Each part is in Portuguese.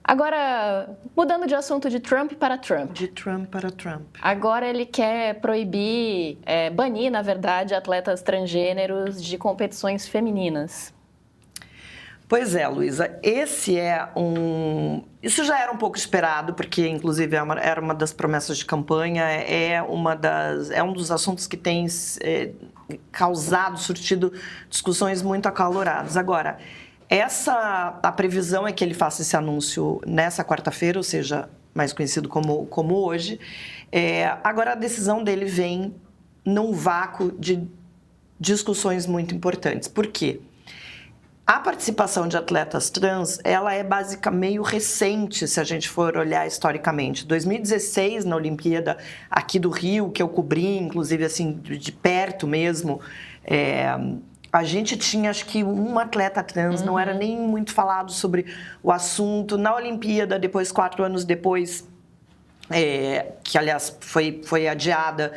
Agora, mudando de assunto de Trump para Trump. De Trump para Trump. Agora ele quer proibir, banir, na verdade, atletas transgêneros de competições femininas. Pois é, Luísa, isso já era um pouco esperado, porque inclusive era uma das promessas de campanha, é um dos assuntos que tem surtido discussões muito acaloradas. Agora, a previsão é que ele faça esse anúncio nessa quarta-feira, ou seja, mais conhecido como hoje. Agora, a decisão dele vem num vácuo de discussões muito importantes. Por quê? A participação de atletas trans, ela é meio recente, se a gente for olhar historicamente. 2016, na Olimpíada aqui do Rio, que eu cobri, inclusive assim, de perto mesmo, a gente tinha, acho que, um atleta trans, não era nem muito falado sobre o assunto. Na Olimpíada, 4 anos depois, que aliás foi adiada,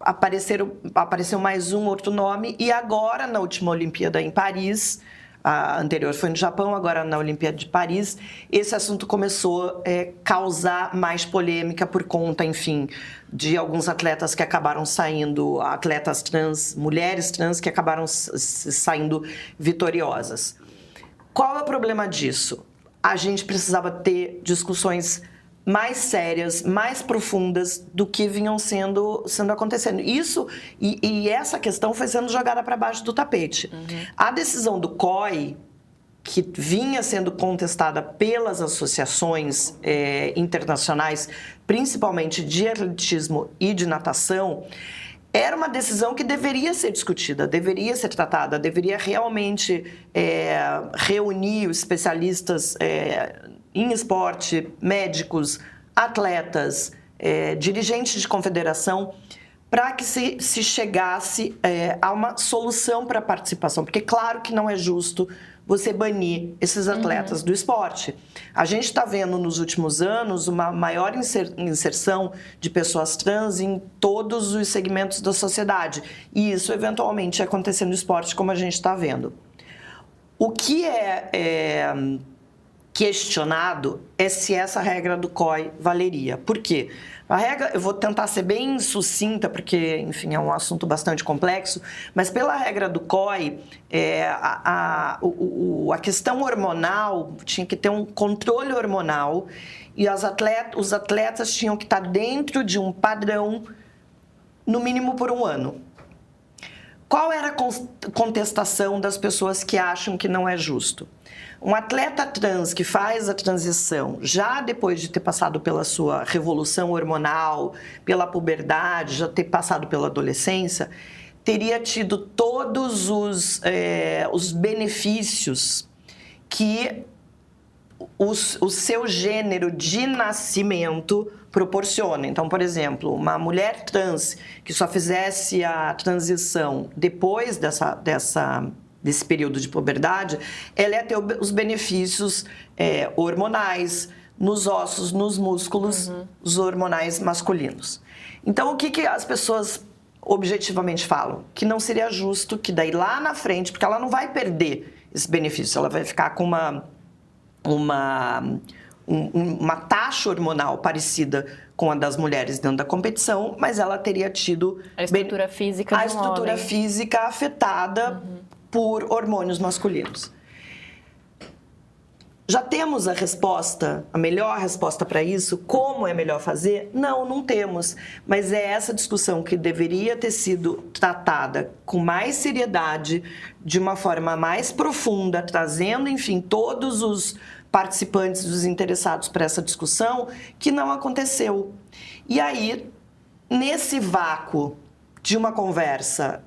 apareceu mais um outro nome, e agora, na última Olimpíada em Paris, a anterior foi no Japão, agora na Olimpíada de Paris, esse assunto começou a causar mais polêmica por conta, enfim, de alguns atletas que acabaram saindo, atletas trans, mulheres trans que acabaram saindo vitoriosas. Qual é o problema disso? A gente precisava ter discussões mais sérias, mais profundas do que vinham sendo acontecendo. Isso e essa questão foi sendo jogada para baixo do tapete. A decisão do COI, que vinha sendo contestada pelas associações internacionais, principalmente de atletismo e de natação, era uma decisão que deveria ser discutida, deveria ser tratada, deveria realmente reunir os especialistas em esporte, médicos, atletas, dirigentes de confederação, para que se chegasse a uma solução para a participação. Porque claro que não é justo você banir esses atletas do esporte. A gente está vendo nos últimos anos uma maior inserção de pessoas trans em todos os segmentos da sociedade. E isso eventualmente acontecendo no esporte, como a gente está vendo. O que questionado é se essa regra do COI valeria. Por quê? A regra, eu vou tentar ser bem sucinta, porque, enfim, é um assunto bastante complexo, mas pela regra do COI, a questão hormonal tinha que ter um controle hormonal e os atletas tinham que estar dentro de um padrão, no mínimo por 1 ano. Qual era a contestação das pessoas que acham que não é justo? Um atleta trans que faz a transição, já depois de ter passado pela sua revolução hormonal, pela puberdade, já ter passado pela adolescência, teria tido todos os benefícios que o seu gênero de nascimento proporciona. Então, por exemplo, uma mulher trans que só fizesse a transição depois desse período de puberdade, ela ia ter os benefícios hormonais nos ossos, nos músculos, os hormonais masculinos. Então, o que as pessoas objetivamente falam? Que não seria justo que daí lá na frente, porque ela não vai perder esse benefício, ela vai ficar com uma taxa hormonal parecida com a das mulheres dentro da competição, mas ela teria tido a estrutura física de um estrutura homem. física afetada por hormônios masculinos. Já temos a resposta, a melhor resposta para isso? Como é melhor fazer? Não temos. Mas é essa discussão que deveria ter sido tratada com mais seriedade, de uma forma mais profunda, trazendo, enfim, todos os participantes, os interessados para essa discussão, que não aconteceu. E aí, nesse vácuo de uma conversa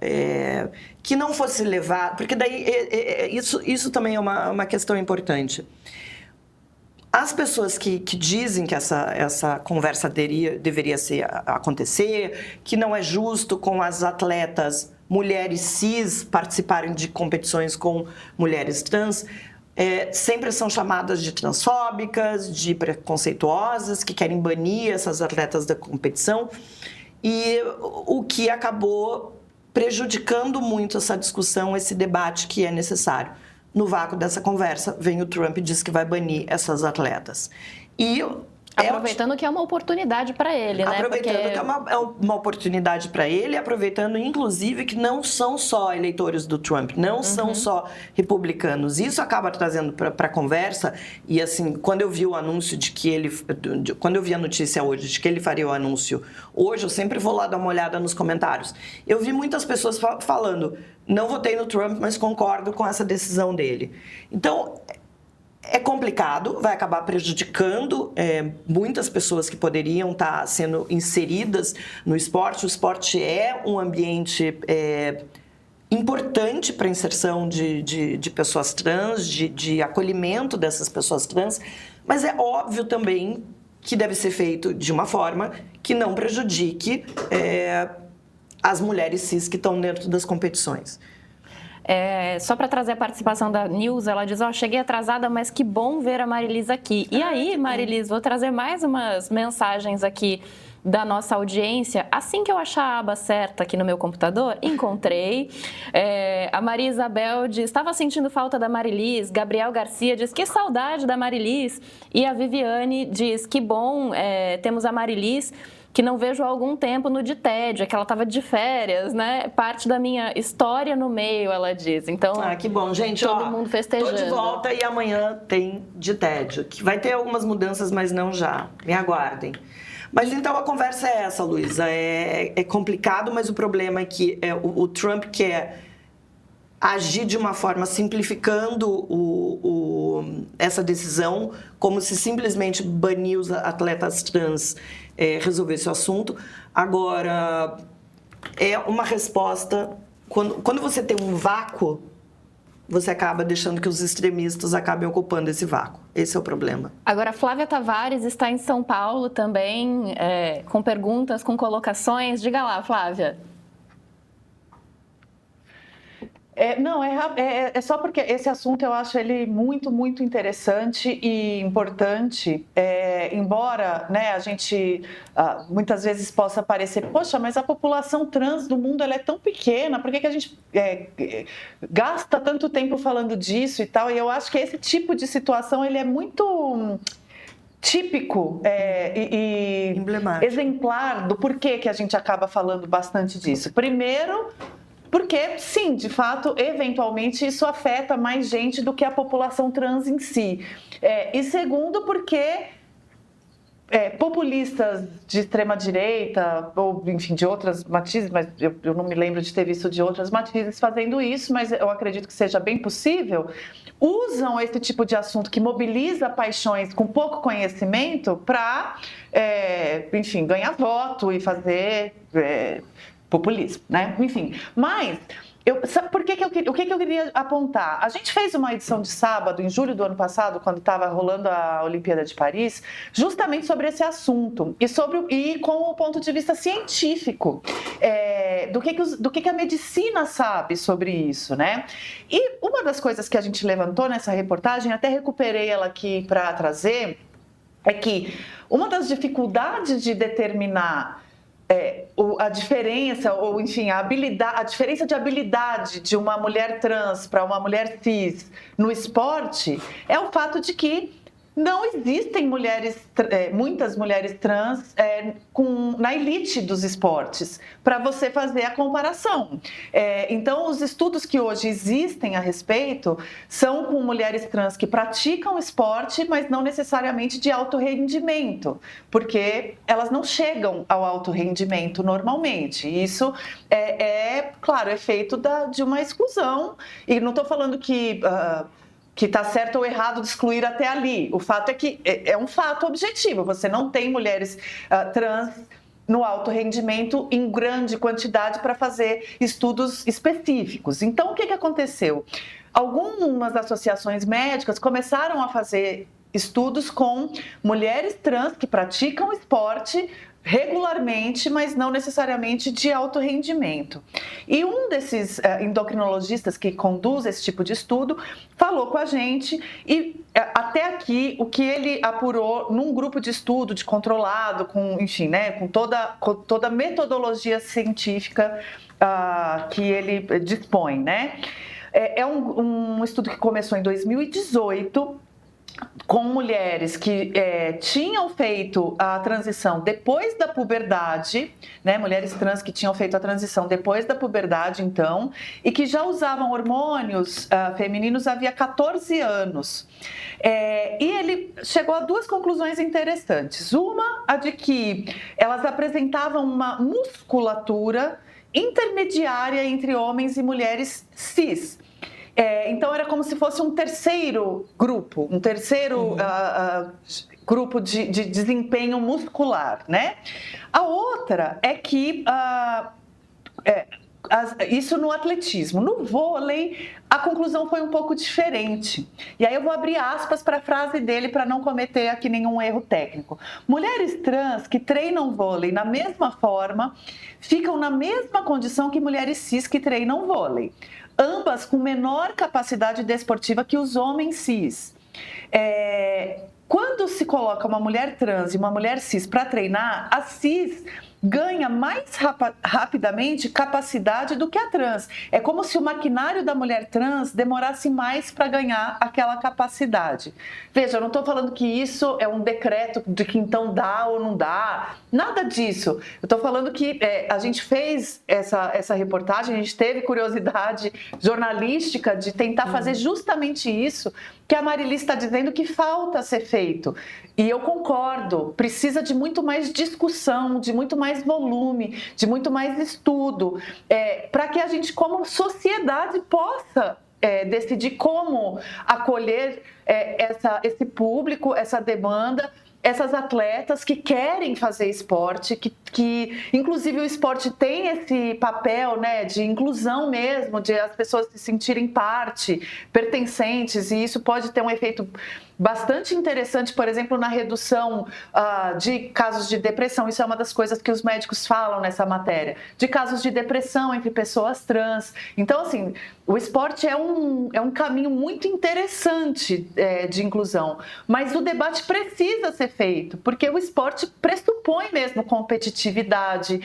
que não fosse levada, porque daí isso também é uma questão importante. As pessoas que dizem que essa conversa deveria acontecer, que não é justo com as atletas mulheres cis participarem de competições com mulheres trans, sempre são chamadas de transfóbicas, de preconceituosas, que querem banir essas atletas da competição. E o que acabou prejudicando muito essa discussão, esse debate que é necessário. no vácuo dessa conversa, vem o Trump e diz que vai banir essas atletas. E aproveitando que é uma oportunidade para ele, né? Aproveitando que é uma oportunidade para ele, aproveitando, inclusive, que não são só eleitores do Trump, não são só republicanos. Isso acaba trazendo para a conversa, e assim, quando eu vi o anúncio de que ele... Quando eu vi a notícia hoje de que ele faria o anúncio hoje, eu sempre vou lá dar uma olhada nos comentários. Eu vi muitas pessoas falando, não votei no Trump, mas concordo com essa decisão dele. Então... é complicado, vai acabar prejudicando muitas pessoas que poderiam estar sendo inseridas no esporte. O esporte é um ambiente importante para a inserção de pessoas trans, de acolhimento dessas pessoas trans, mas é óbvio também que deve ser feito de uma forma que não prejudique as mulheres cis que estão dentro das competições. Só para trazer a participação da News, ela diz, cheguei atrasada, mas que bom ver a Marilis aqui. E aí, Marilis, vou trazer mais umas mensagens aqui da nossa audiência. Assim que eu achar a aba certa aqui no meu computador, encontrei. A Maria Isabel diz, estava sentindo falta da Marilis. Gabriel Garcia diz, que saudade da Marilis. E a Viviane diz, que bom, temos a Marilis, que não vejo há algum tempo no de TED, que ela estava de férias, né? Parte da minha história no meio, ela diz. Então, que bom, gente. Todo mundo festejando. Tô de volta e amanhã tem de TED, que vai ter algumas mudanças, mas não já. Me aguardem. Mas então a conversa é essa, Luísa. É complicado, mas o problema é que o Trump quer agir de uma forma simplificando essa decisão, como se simplesmente banir os atletas trans resolvesse o assunto. Agora, é uma resposta... Quando você tem um vácuo, você acaba deixando que os extremistas acabem ocupando esse vácuo. Esse é o problema. Agora, Flávia Tavares está em São Paulo também, com perguntas, com colocações. Diga lá, Flávia. É só porque esse assunto eu acho ele muito, muito interessante e importante, embora, né, a gente muitas vezes possa parecer, poxa, mas a população trans do mundo ela é tão pequena, por que a gente gasta tanto tempo falando disso e tal? E eu acho que esse tipo de situação ele é muito... típico e exemplar do porquê que a gente acaba falando bastante disso. Primeiro, porque, sim, de fato, eventualmente isso afeta mais gente do que a população trans em si. E segundo, porque populistas de extrema-direita, ou enfim, de outras matizes, mas eu não me lembro de ter visto de outras matizes fazendo isso, mas eu acredito que seja bem possível, usam esse tipo de assunto que mobiliza paixões com pouco conhecimento para, enfim, ganhar voto e fazer... populismo, né? Enfim, mas o que eu queria apontar? A gente fez uma edição de sábado, em julho do ano passado, quando estava rolando a Olimpíada de Paris, justamente sobre esse assunto e com o ponto de vista científico do que a medicina sabe sobre isso, né? E uma das coisas que a gente levantou nessa reportagem, até recuperei ela aqui para trazer, é que uma das dificuldades de determinar a diferença, ou enfim, a diferença de habilidade de uma mulher trans para uma mulher cis no esporte é o fato de que não existem muitas mulheres trans na elite dos esportes para você fazer a comparação. Então, os estudos que hoje existem a respeito são com mulheres trans que praticam esporte, mas não necessariamente de alto rendimento, porque elas não chegam ao alto rendimento normalmente. Isso claro, é feito de uma exclusão, e não estou falando que está certo ou errado de excluir até ali. O fato é que é um fato objetivo. Você não tem mulheres trans no alto rendimento em grande quantidade para fazer estudos específicos. Então, o que aconteceu? Algumas associações médicas começaram a fazer estudos com mulheres trans que praticam esporte regularmente, mas não necessariamente de alto rendimento. E um desses endocrinologistas que conduz esse tipo de estudo falou com a gente e até aqui o que ele apurou num grupo de estudo de controlado, com toda a metodologia científica que ele dispõe, né? É um estudo que começou em 2018, com mulheres que tinham feito a transição depois da puberdade, né? Mulheres trans que tinham feito a transição depois da puberdade, então, e que já usavam hormônios femininos havia 14 anos. E ele chegou a duas conclusões interessantes. Uma, a de que elas apresentavam uma musculatura intermediária entre homens e mulheres cis. Então era como se fosse um terceiro grupo, grupo de desempenho muscular, né? A outra é que isso no atletismo. No vôlei, a conclusão foi um pouco diferente. E aí eu vou abrir aspas para a frase dele para não cometer aqui nenhum erro técnico. Mulheres trans que treinam vôlei na mesma forma ficam na mesma condição que mulheres cis que treinam vôlei. Ambas com menor capacidade desportiva que os homens cis. Quando se coloca uma mulher trans e uma mulher cis para treinar, a cis ganha mais rapidamente capacidade do que a trans. É como se o maquinário da mulher trans demorasse mais para ganhar aquela capacidade. Veja, eu não estou falando que isso é um decreto de que então dá ou não dá, nada disso. Eu estou falando que a gente fez essa reportagem, a gente teve curiosidade jornalística de tentar fazer justamente isso que a Marili está dizendo que falta ser feito. E eu concordo, precisa de muito mais discussão, de muito mais volume, de muito mais estudo, para que a gente, como sociedade, possa decidir como acolher esse público, essa demanda, essas atletas que querem fazer esporte, que inclusive o esporte tem esse papel, né, de inclusão mesmo, de as pessoas se sentirem parte, pertencentes, e isso pode ter um efeito bastante interessante, por exemplo, na redução de casos de depressão. Isso é uma das coisas que os médicos falam nessa matéria, de casos de depressão entre pessoas trans. Então, assim, o esporte é um caminho muito interessante de inclusão, mas o debate precisa ser feito, porque o esporte pressupõe mesmo competitividade,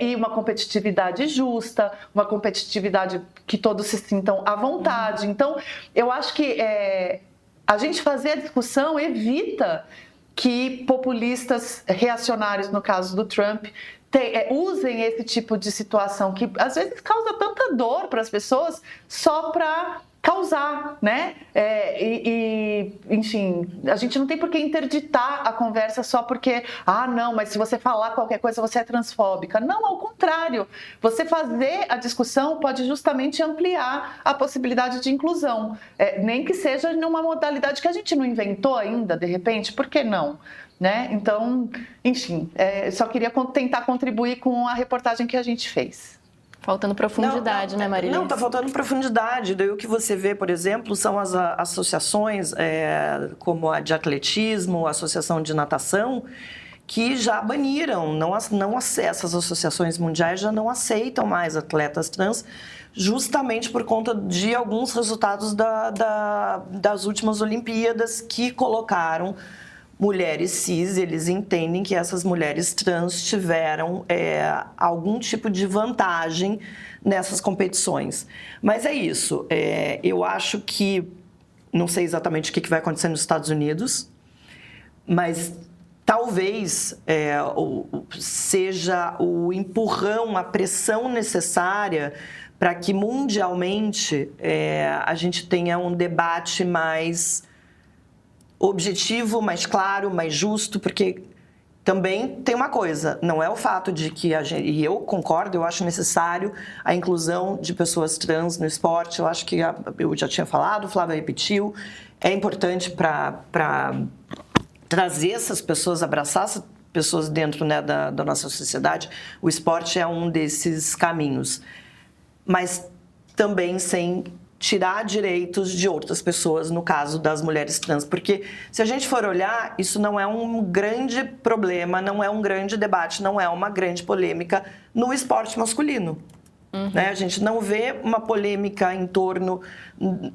e uma competitividade justa, uma competitividade que todos se sintam à vontade. Então, eu acho que a gente fazer a discussão evita que populistas reacionários, no caso do Trump, usem esse tipo de situação que às vezes causa tanta dor para as pessoas só para causar, né? Enfim, a gente não tem por que interditar a conversa só porque, não, mas se você falar qualquer coisa você é transfóbica. Não, ao contrário. Você fazer a discussão pode justamente ampliar a possibilidade de inclusão. Nem que seja numa modalidade que a gente não inventou ainda, de repente, por que não? Né? Então, enfim, só queria tentar contribuir com a reportagem que a gente fez. Faltando profundidade, né, Marili? Não, está faltando profundidade. Daí o que você vê, por exemplo, são as associações como a de atletismo, a associação de natação, que já baniram, essas associações mundiais já não aceitam mais atletas trans, justamente por conta de alguns resultados das últimas Olimpíadas que colocaram mulheres cis. Eles entendem que essas mulheres trans tiveram algum tipo de vantagem nessas competições. Mas é isso. Eu acho que, não sei exatamente o que vai acontecer nos Estados Unidos, mas talvez seja o empurrão, a pressão necessária para que mundialmente a gente tenha um debate mais objetivo, mais claro, mais justo, porque também tem uma coisa, não é o fato de que e eu concordo, eu acho necessário a inclusão de pessoas trans no esporte. Eu acho que eu já tinha falado, Flávia repetiu, é importante para trazer essas pessoas, abraçar essas pessoas dentro, né, da nossa sociedade. O esporte é um desses caminhos, mas também sem tirar direitos de outras pessoas, no caso das mulheres trans, porque se a gente for olhar, isso não é um grande problema, não é um grande debate, não é uma grande polêmica no esporte masculino. Né? A gente não vê uma polêmica em torno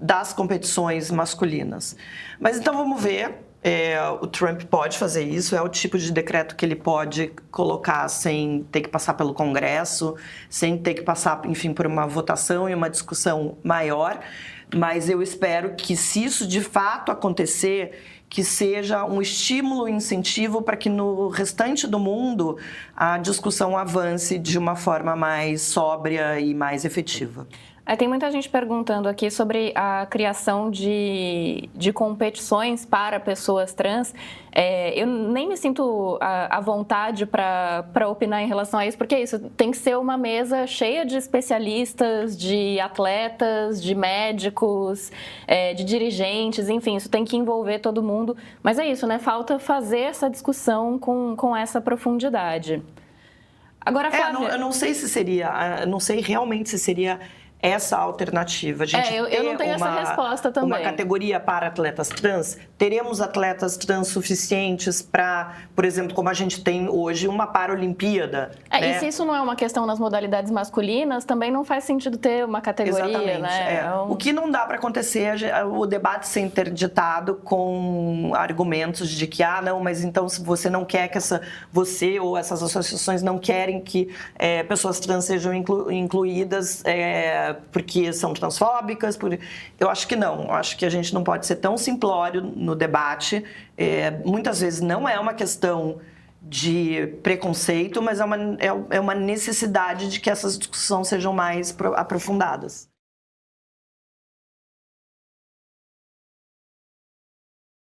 das competições masculinas. Mas então vamos ver O Trump pode fazer isso, é o tipo de decreto que ele pode colocar sem ter que passar pelo Congresso, sem ter que passar, enfim, por uma votação e uma discussão maior. Mas eu espero que, se isso de fato acontecer, que seja um estímulo e incentivo para que no restante do mundo a discussão avance de uma forma mais sóbria e mais efetiva. Tem muita gente perguntando aqui sobre a criação de competições para pessoas trans. Eu nem me sinto à vontade para opinar em relação a isso, porque é isso, tem que ser uma mesa cheia de especialistas, de atletas, de médicos, de dirigentes, enfim, isso tem que envolver todo mundo. Mas é isso, né? Falta fazer essa discussão com essa profundidade. Agora, Flávia... eu não sei se seria, não sei realmente se seria essa alternativa. A gente eu não tenho essa resposta também. Uma categoria para atletas trans. Teremos atletas trans suficientes para, por exemplo, como a gente tem hoje, uma Paralimpíada. Né? E se isso não é uma questão nas modalidades masculinas, também não faz sentido ter uma categoria, exatamente, né? O que não dá para acontecer é o debate ser interditado com argumentos de que, não, mas então se você não quer que você ou essas associações não querem que pessoas trans sejam incluídas porque são transfóbicas. Eu acho que não. Eu acho que a gente não pode ser tão simplório no debate. Muitas vezes não é uma questão de preconceito, mas é uma necessidade de que essas discussões sejam mais aprofundadas.